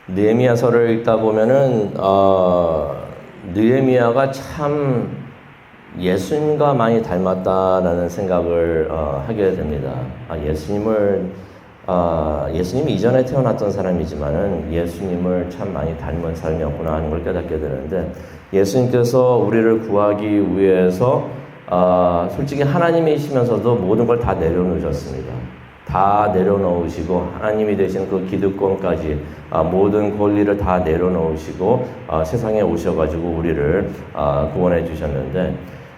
느헤미야서를 읽다 보면은 느헤미야가 참 예수님과 많이 닮았다라는 생각을 하게 됩니다. 예수님이 이전에 태어났던 사람이지만은 예수님을 참 많이 닮은 사람이었구나 하는 걸 깨닫게 되는데, 예수님께서 우리를 구하기 위해서 솔직히 하나님이시면서도 모든 걸 다 내려놓으셨습니다. 다 내려놓으시고 하나님이 되신 그 기득권까지 모든 권리를 다 내려놓으시고 세상에 오셔가지고 우리를 구원해 주셨는데,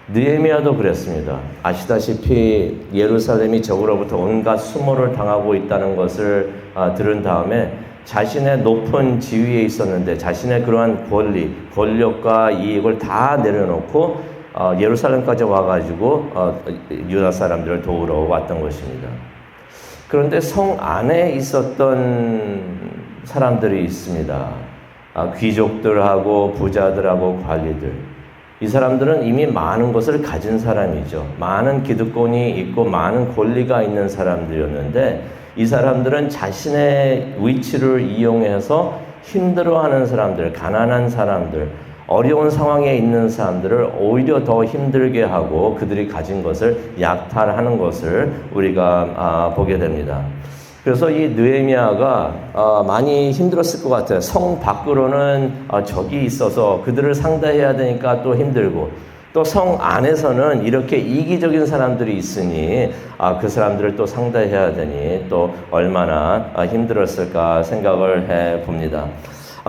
느헤미야도 그랬습니다. 아시다시피 예루살렘이 적으로부터 온갖 수모를 당하고 있다는 것을 들은 다음에 자신의 높은 지위에 있었는데 자신의 그러한 권력과 이익을 다 내려놓고 예루살렘까지 와가지고 유다 사람들을 도우러 왔던 것입니다. 그런데 성 안에 있었던 사람들이 있습니다. 귀족들하고 부자들하고 관리들. 이 사람들은 이미 많은 것을 가진 사람이죠. 많은 기득권이 있고 많은 권리가 있는 사람들이었는데, 이 사람들은 자신의 위치를 이용해서 힘들어하는 사람들, 가난한 사람들, 어려운 상황에 있는 사람들을 오히려 더 힘들게 하고 그들이 가진 것을 약탈하는 것을 우리가 보게 됩니다. 그래서 이 느헤미야가 많이 힘들었을 것 같아요. 성 밖으로는 적이 있어서 그들을 상대해야 되니까 또 힘들고, 또 성 안에서는 이렇게 이기적인 사람들이 있으니 그 사람들을 또 상대해야 되니 또 얼마나 힘들었을까 생각을 해봅니다.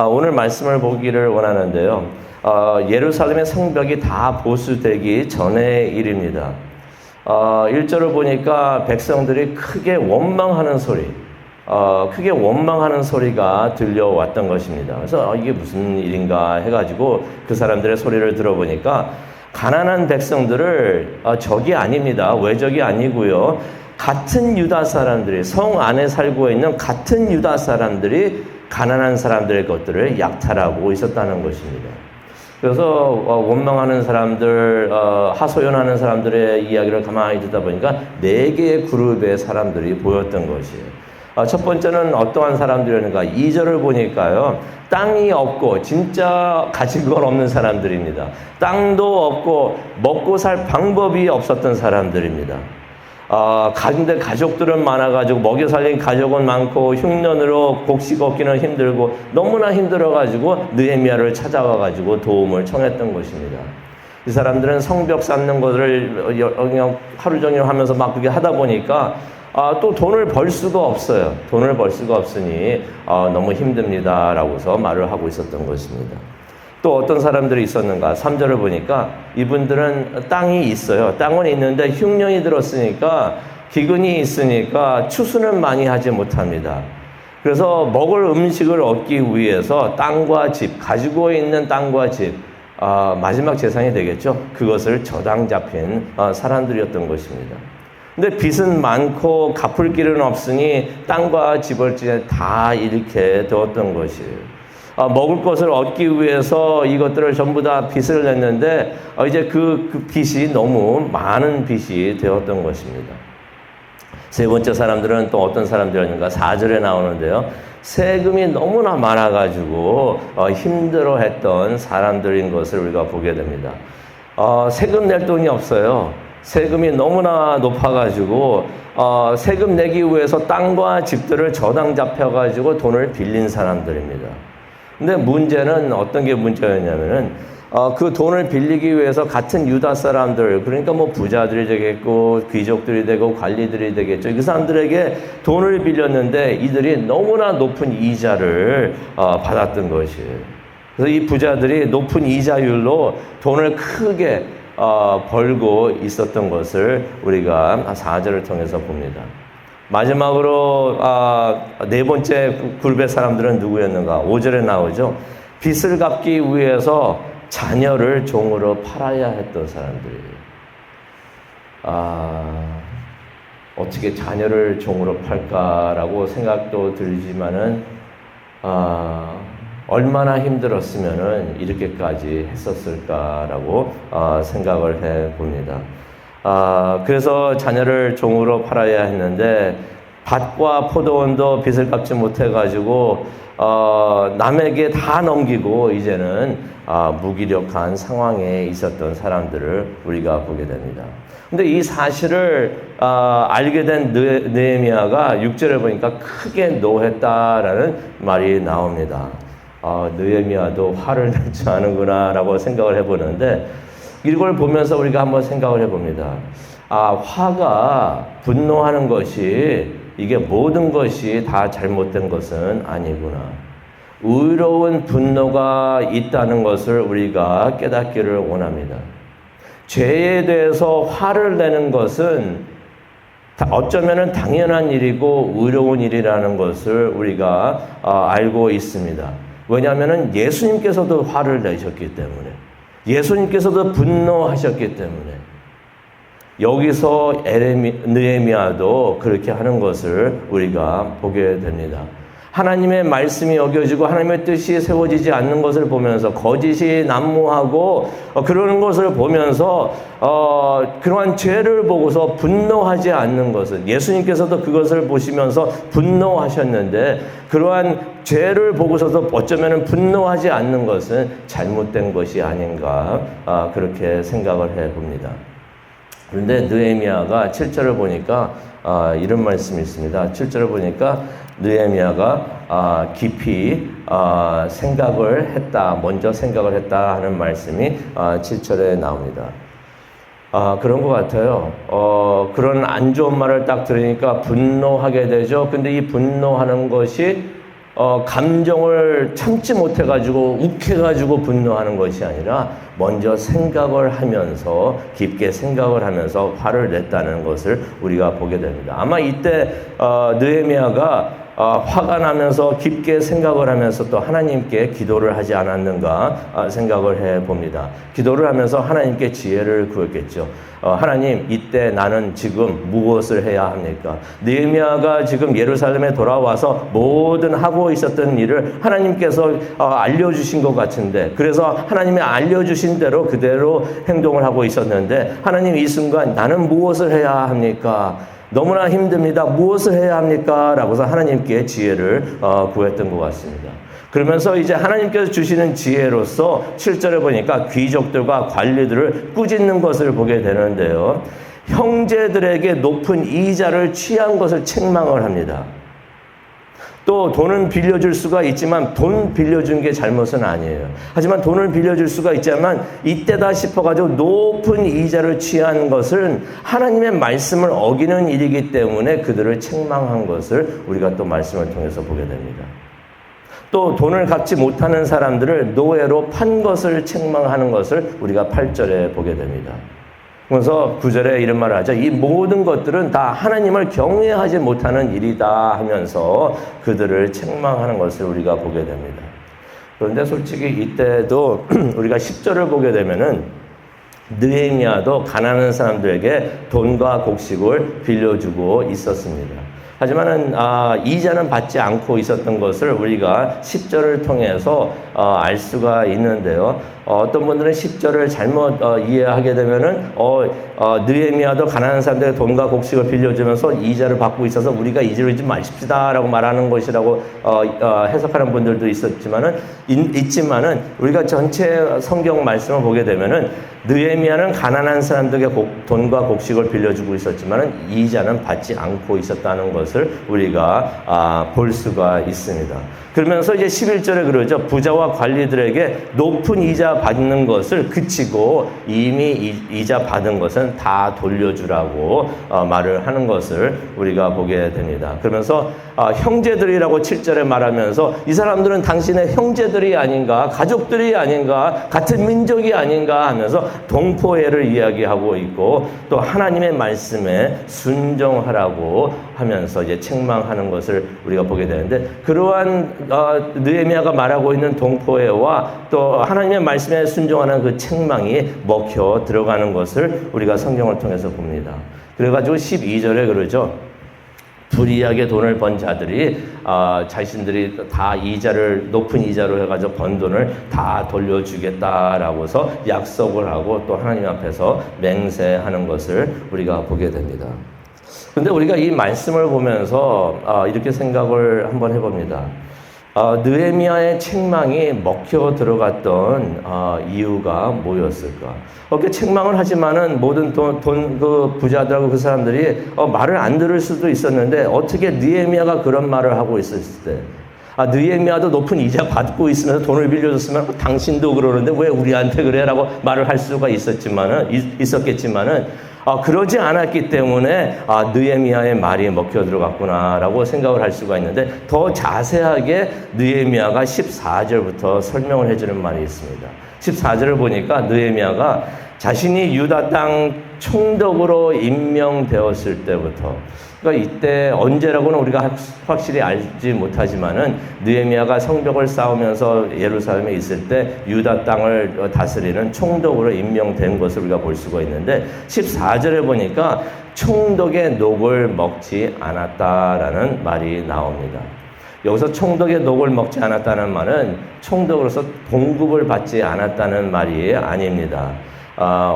오늘 말씀을 보기를 원하는데요. 예루살렘의 성벽이 다 보수되기 전의 일입니다. 1절을 보니까 백성들이 크게 원망하는 소리가 들려왔던 것입니다. 그래서 이게 무슨 일인가 해가지고 그 사람들의 소리를 들어보니까 가난한 백성들을 적이 아닙니다. 외적이 아니고요. 같은 유다 사람들이, 성 안에 살고 있는 같은 유다 사람들이 가난한 사람들의 것들을 약탈하고 있었다는 것입니다. 그래서 원망하는 사람들, 하소연하는 사람들의 이야기를 가만히 듣다 보니까 4개의 그룹의 사람들이 보였던 것이에요. 첫 번째는 어떠한 사람들이었는가? 2절을 보니까요, 땅이 없고 진짜 가진 건 없는 사람들입니다. 땅도 없고 먹고 살 방법이 없었던 사람들입니다. 근데 가족들은 많아가지고 먹여 살린 가족은 많고 흉년으로 곡식 얻기는 힘들고 너무나 힘들어가지고 느헤미야를 찾아와가지고 도움을 청했던 것입니다. 이 사람들은 성벽 쌓는 것을 하루 종일 하면서 막 그게 하다 보니까 또 돈을 벌 수가 없어요. 돈을 벌 수가 없으니 너무 힘듭니다라고서 말을 하고 있었던 것입니다. 또 어떤 사람들이 있었는가? 3절을 보니까 이분들은 땅이 있어요. 땅은 있는데 흉년이 들었으니까, 기근이 있으니까 추수는 많이 하지 못합니다. 그래서 먹을 음식을 얻기 위해서 땅과 집, 가지고 있는 땅과 집, 마지막 재산이 되겠죠. 그것을 저당 잡힌 사람들이었던 것입니다. 근데 빚은 많고 갚을 길은 없으니 땅과 집을 다 잃게 되었던 것이에요. 먹을 것을 얻기 위해서 이것들을 전부 다 빚을 냈는데 이제 그 빚이 너무 많은 빚이 되었던 것입니다. 세 번째 사람들은 또 어떤 사람들이었는가? 4절에 나오는데요. 세금이 너무나 많아가지고 힘들어했던 사람들인 것을 우리가 보게 됩니다. 세금 낼 돈이 없어요. 세금이 너무나 높아가지고 세금 내기 위해서 땅과 집들을 저당 잡혀가지고 돈을 빌린 사람들입니다. 근데 문제는 어떤 게 문제였냐면은 그 돈을 빌리기 위해서 같은 유다 사람들, 그러니까 뭐 부자들이 되겠고 귀족들이 되고 관리들이 되겠죠. 그 사람들에게 돈을 빌렸는데 이들이 너무나 높은 이자를 받았던 것이에요. 그래서 이 부자들이 높은 이자율로 돈을 크게 벌고 있었던 것을 우리가 4절을 통해서 봅니다. 마지막으로 네 번째 그룹의 사람들은 누구였는가? 5절에 나오죠. 빚을 갚기 위해서 자녀를 종으로 팔아야 했던 사람들이에요. 어떻게 자녀를 종으로 팔까라고 생각도 들지만은 얼마나 힘들었으면은 이렇게까지 했었을까라고 생각을 해 봅니다. 그래서 자녀를 종으로 팔아야 했는데 밭과 포도원도 빚을 갚지 못해가지고 남에게 다 넘기고 이제는 무기력한 상황에 있었던 사람들을 우리가 보게 됩니다. 근데 이 사실을 알게 된 느헤미야가 6절에 보니까 크게 노했다라는 말이 나옵니다. 느헤미야도 화를 낼 줄 아는구나 라고 생각을 해보는데, 이걸 보면서 우리가 한번 생각을 해봅니다. 화가, 분노하는 것이, 이게 모든 것이 다 잘못된 것은 아니구나. 의로운 분노가 있다는 것을 우리가 깨닫기를 원합니다. 죄에 대해서 화를 내는 것은 어쩌면 당연한 일이고 의로운 일이라는 것을 우리가 알고 있습니다. 왜냐하면 예수님께서도 화를 내셨기 때문에, 예수님께서도 분노하셨기 때문에, 여기서 느헤미야도 그렇게 하는 것을 우리가 보게 됩니다. 하나님의 말씀이 어겨지고 하나님의 뜻이 세워지지 않는 것을 보면서 거짓이 난무하고 그러는 것을 보면서 그러한 죄를 보고서 분노하지 않는 것은, 예수님께서도 그것을 보시면서 분노하셨는데 그러한 죄를 보고서도 어쩌면 분노하지 않는 것은 잘못된 것이 아닌가, 그렇게 생각을 해봅니다. 그런데 느헤미야가 7절을 보니까 이런 말씀이 있습니다. 7절을 보니까 느헤미야가 깊이 생각을 했다, 먼저 생각을 했다 하는 말씀이 7절에 나옵니다. 그런 것 같아요. 그런 안 좋은 말을 딱 들으니까 분노하게 되죠. 근데 이 분노하는 것이 감정을 참지 못해가지고 욱해가지고 분노하는 것이 아니라 먼저 생각을 하면서, 깊게 생각을 하면서 화를 냈다는 것을 우리가 보게 됩니다. 아마 이때 느헤미야가 화가 나면서 깊게 생각을 하면서 또 하나님께 기도를 하지 않았는가 생각을 해봅니다. 기도를 하면서 하나님께 지혜를 구했겠죠. 하나님, 이때 나는 지금 무엇을 해야 합니까? 느헤미야가 지금 예루살렘에 돌아와서 모든 하고 있었던 일을 하나님께서 알려주신 것 같은데, 그래서 하나님이 알려주신 대로 그대로 행동을 하고 있었는데, 하나님 이 순간 나는 무엇을 해야 합니까? 너무나 힘듭니다. 무엇을 해야 합니까? 라고서 하나님께 지혜를 구했던 것 같습니다. 그러면서 이제 하나님께서 주시는 지혜로서 7절에 보니까 귀족들과 관리들을 꾸짖는 것을 보게 되는데요. 형제들에게 높은 이자를 취한 것을 책망을 합니다. 또 돈은 빌려줄 수가 있지만 돈 빌려준 게 잘못은 아니에요. 하지만 돈을 빌려줄 수가 있지만 이때다 싶어가지고 높은 이자를 취한 것은 하나님의 말씀을 어기는 일이기 때문에 그들을 책망한 것을 우리가 또 말씀을 통해서 보게 됩니다. 또 돈을 갚지 못하는 사람들을 노예로 판 것을 책망하는 것을 우리가 8절에 보게 됩니다. 그래서 9절에 이런 말을 하죠. 이 모든 것들은 다 하나님을 경외하지 못하는 일이다 하면서 그들을 책망하는 것을 우리가 보게 됩니다. 그런데 솔직히 이때도 우리가 10절을 보게 되면은 느헤미야도 가난한 사람들에게 돈과 곡식을 빌려주고 있었습니다. 하지만은 이자는 받지 않고 있었던 것을 우리가 10절을 통해서 알 수가 있는데요. 어떤 분들은 10절을 잘못 이해하게 되면은 느헤미야도 가난한 사람들에게 돈과 곡식을 빌려주면서 이자를 받고 있어서 우리가 이자를 주지 마십시다라고 말하는 것이라고 해석하는 분들도 있지만은 우리가 전체 성경 말씀을 보게 되면은 느헤미야는 가난한 사람들에게 돈과 곡식을 빌려주고 있었지만은 이자는 받지 않고 있었다는 것을 우리가 볼 수가 있습니다. 그러면서 이제 11절에 그러죠. 부자와 관리들에게 높은 이자 받는 것을 그치고 이미 이자 받은 것은 다 돌려주라고 말을 하는 것을 우리가 보게 됩니다. 그러면서 형제들이라고 7절에 말하면서 이 사람들은 당신의 형제들이 아닌가, 가족들이 아닌가, 같은 민족이 아닌가 하면서 동포애를 이야기하고 있고 또 하나님의 말씀에 순종하라고 하면서 이제 책망하는 것을 우리가 보게 되는데, 그러한 느헤미야가 말하고 있는 동포애와 또 하나님의 말씀에 순종하는 그 책망이 먹혀 들어가는 것을 우리가 성경을 통해서 봅니다. 그래가지고 12절에 그러죠. 불이하게 돈을 번 자들이 자신들이 다 높은 이자로 해가지고 번 돈을 다 돌려주겠다라고서 약속을 하고 또 하나님 앞에서 맹세하는 것을 우리가 보게 됩니다. 근데 우리가 이 말씀을 보면서 이렇게 생각을 한번 해봅니다. 느헤미야의 책망이 먹혀 들어갔던 이유가 뭐였을까? 그렇게 책망을 하지만은 모든 그 부자들하고 그 사람들이 말을 안 들을 수도 있었는데 어떻게 느헤미야가 그런 말을 하고 있었을 때 느헤미야도 높은 이자 받고 있으면서 돈을 빌려줬으면 당신도 그러는데 왜 우리한테 그래라고 말을 할 수가 있었겠지만은 그러지 않았기 때문에 느헤미야의 말이 먹혀 들어갔구나라고 생각을 할 수가 있는데 더 자세하게 느헤미야가 14절부터 설명을 해주는 말이 있습니다. 14절을 보니까 느헤미야가 자신이 유다 땅 총독으로 임명되었을 때부터, 그러니까 이때 언제라고는 우리가 확실히 알지 못하지만은 느헤미야가 성벽을 쌓으면서 예루살렘에 있을 때 유다 땅을 다스리는 총독으로 임명된 것을 우리가 볼 수가 있는데 14절에 보니까 총독의 녹을 먹지 않았다라는 말이 나옵니다. 여기서 총독의 녹을 먹지 않았다는 말은 총독으로서 봉급을 받지 않았다는 말이 아닙니다.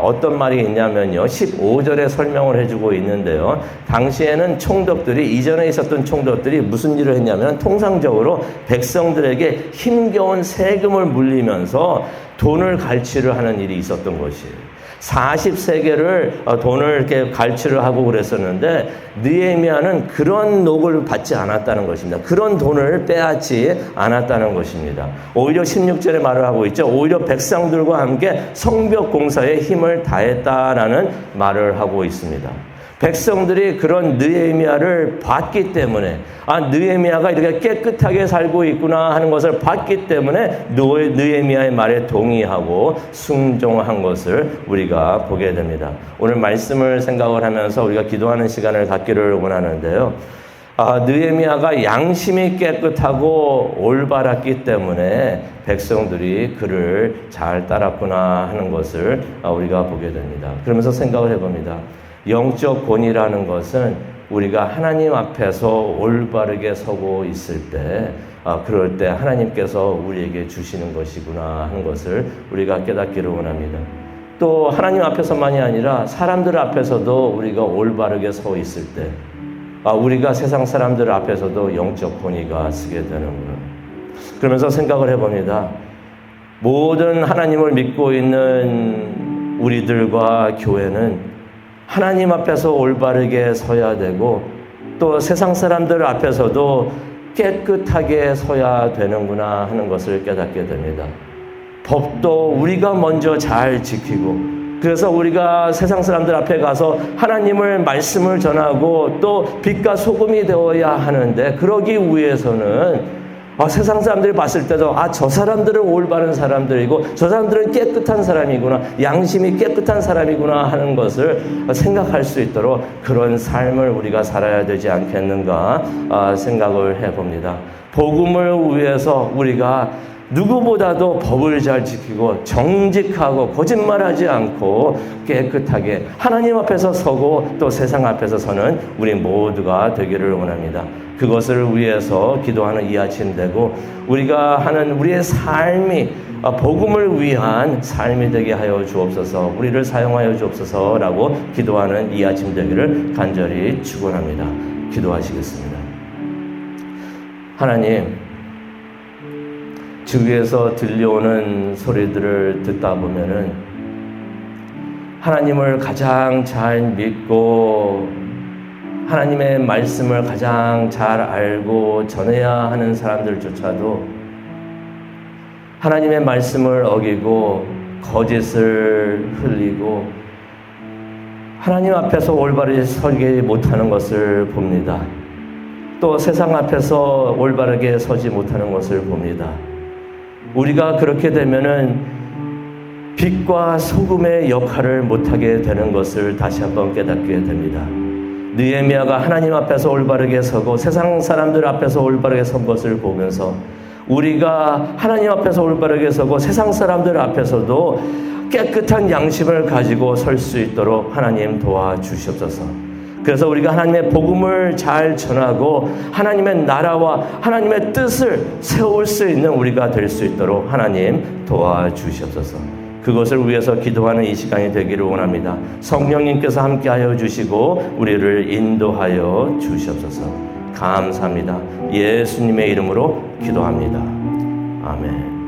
어떤 말이 있냐면요. 15절에 설명을 해주고 있는데요. 당시에는 총독들이, 이전에 있었던 총독들이 무슨 일을 했냐면 통상적으로 백성들에게 힘겨운 세금을 물리면서 돈을 갈취를 하는 일이 있었던 것이에요. 40세겔을 돈을 이렇게 갈취를 하고 그랬었는데 느헤미야는 그런 녹을 받지 않았다는 것입니다. 그런 돈을 빼앗지 않았다는 것입니다. 오히려 16절에 말을 하고 있죠. 오히려 백성들과 함께 성벽 공사에 힘을 다했다라는 말을 하고 있습니다. 백성들이 그런 느헤미야를 봤기 때문에 느헤미야가 이렇게 깨끗하게 살고 있구나 하는 것을 봤기 때문에 느헤미야의 말에 동의하고 순종한 것을 우리가 보게 됩니다. 오늘 말씀을 생각을 하면서 우리가 기도하는 시간을 갖기를 원하는데요. 느헤미야가 양심이 깨끗하고 올바랐기 때문에 백성들이 그를 잘 따랐구나 하는 것을 우리가 보게 됩니다. 그러면서 생각을 해봅니다. 영적 권위라는 것은 우리가 하나님 앞에서 올바르게 서고 있을 때 그럴 때 하나님께서 우리에게 주시는 것이구나 하는 것을 우리가 깨닫기를 원합니다. 또 하나님 앞에서만이 아니라 사람들 앞에서도 우리가 올바르게 서 있을 때 우리가 세상 사람들 앞에서도 영적 권위가 쓰게 되는구나. 그러면서 생각을 해봅니다. 모든 하나님을 믿고 있는 우리들과 교회는 하나님 앞에서 올바르게 서야 되고 또 세상 사람들 앞에서도 깨끗하게 서야 되는구나 하는 것을 깨닫게 됩니다. 법도 우리가 먼저 잘 지키고 그래서 우리가 세상 사람들 앞에 가서 하나님을 말씀을 전하고 또 빛과 소금이 되어야 하는데 그러기 위해서는 세상 사람들이 봤을 때도 저 사람들은 올바른 사람들이고 저 사람들은 깨끗한 사람이구나, 양심이 깨끗한 사람이구나 하는 것을 생각할 수 있도록 그런 삶을 우리가 살아야 되지 않겠는가 생각을 해봅니다. 복음을 위해서 우리가 누구보다도 법을 잘 지키고 정직하고 거짓말하지 않고 깨끗하게 하나님 앞에서 서고 또 세상 앞에서 서는 우리 모두가 되기를 원합니다. 그것을 위해서 기도하는 이 아침 되고 우리가 하는 우리의 삶이 복음을 위한 삶이 되게 하여 주옵소서, 우리를 사용하여 주옵소서라고 기도하는 이 아침 되기를 간절히 축원합니다. 기도하시겠습니다. 하나님, 주위에서 들려오는 소리들을 듣다 보면은 하나님을 가장 잘 믿고 하나님의 말씀을 가장 잘 알고 전해야 하는 사람들조차도 하나님의 말씀을 어기고 거짓을 흘리고 하나님 앞에서 올바르게 서지 못하는 것을 봅니다. 또 세상 앞에서 올바르게 서지 못하는 것을 봅니다. 우리가 그렇게 되면은 빛과 소금의 역할을 못하게 되는 것을 다시 한번 깨닫게 됩니다. 느헤미야가 하나님 앞에서 올바르게 서고 세상 사람들 앞에서 올바르게 선 것을 보면서 우리가 하나님 앞에서 올바르게 서고 세상 사람들 앞에서도 깨끗한 양심을 가지고 설 수 있도록 하나님 도와주시옵소서. 그래서 우리가 하나님의 복음을 잘 전하고 하나님의 나라와 하나님의 뜻을 세울 수 있는 우리가 될 수 있도록 하나님 도와주시옵소서. 그것을 위해서 기도하는 이 시간이 되기를 원합니다. 성령님께서 함께하여 주시고 우리를 인도하여 주시옵소서. 감사합니다. 예수님의 이름으로 기도합니다. 아멘.